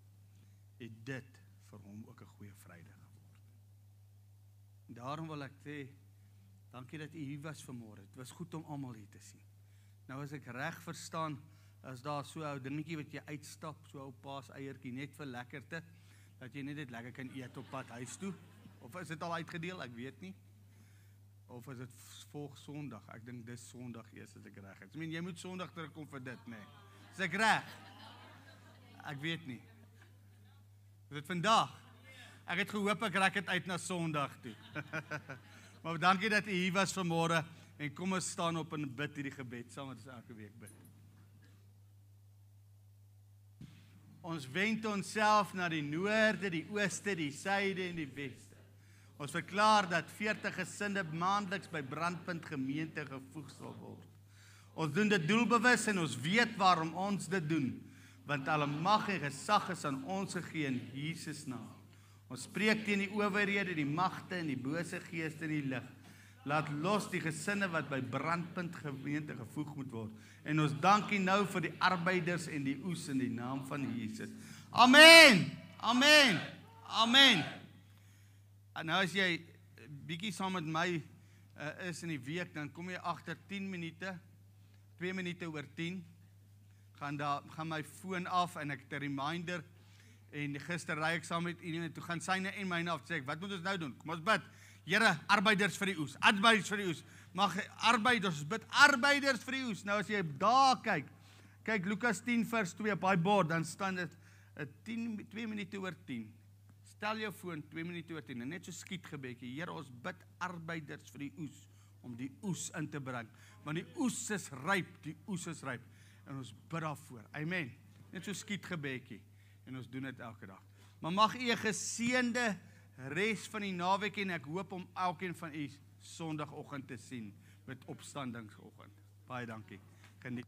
het dit vir hom ook 'n goeie Vrydag geword. En daarom wil ek sê, dankie dat u hier was vanmôre. Dit was goed om almal hier te sien. Nou as ek reg verstaan, as daar so 'n ou dingetjie wat jy uitstap, so 'n ou paaseiertjie net vir lekkerte, dat jy net dit lekker kan eet op pad huis toe. Of is dit al uitgedeel? Ek weet nie. Of is dit volgende Sondag? Ek dink dis Sondag eers as ek reg is. Jy moet Sondag terugkom vir dit, nê. Is ek reg? Ek weet nie. Is dit vandag? Ek het gehoop ek rek dit uit na Sondag toe. Maar dankie dat u hier was vanmôre en kom ons staan op en bid hierdie gebed saam met ons elke week bid. Ons wend onsself na die noorde, die ooste, die suide en die weste. Ons verklaar dat 40 gesinne maandeliks by Brandpunt gemeente gevoeg sal word. Ons doen dit doelbewus en ons weet waarom ons dit doen, want alle mag en gesag is aan ons gegee in Jesus naam. Ons spreek teen die owerhede, die magte en die bose geeste in die lig. Laat los die gesinne wat by Brandpunt gemeente gevoeg moet word. En ons dank U nou vir die arbeiders en die oes in die naam van Jesus. Amen. Amen. Amen. En nou as jy bietjie saam met my is in die week, dan kom jy agter 10 minute, 2 minute oor 10, gaan my foon af en ek het 'n reminder. En gister ry ek saam met iemand, toe gaan syne en myne af, sê ek, wat moet ons nou doen? Kom ons bid. Here, arbeiders vir die oes, arbeiders vir die oes. Mag arbeiders bid, arbeiders vir die oes. Nou as jy daar kyk Lukas 10 vers 2 op daai bord, dan staan dit 2 minute oor 10. Stel jou foon 2 minute oor 10, en net so skietgebedjie. Here, ons bid arbeiders vir die oes, om die oes in te bring. Want die oes is ryp, en ons bid daarvoor. Amen. Net so skietgebedjie. En ons doen dit elke dag. Maar mag u 'n geseënde res van die naweek en ek hoop om elkeen van u Sondagoggend te sien met opstandingsoggend. Baie dankie. Geniet.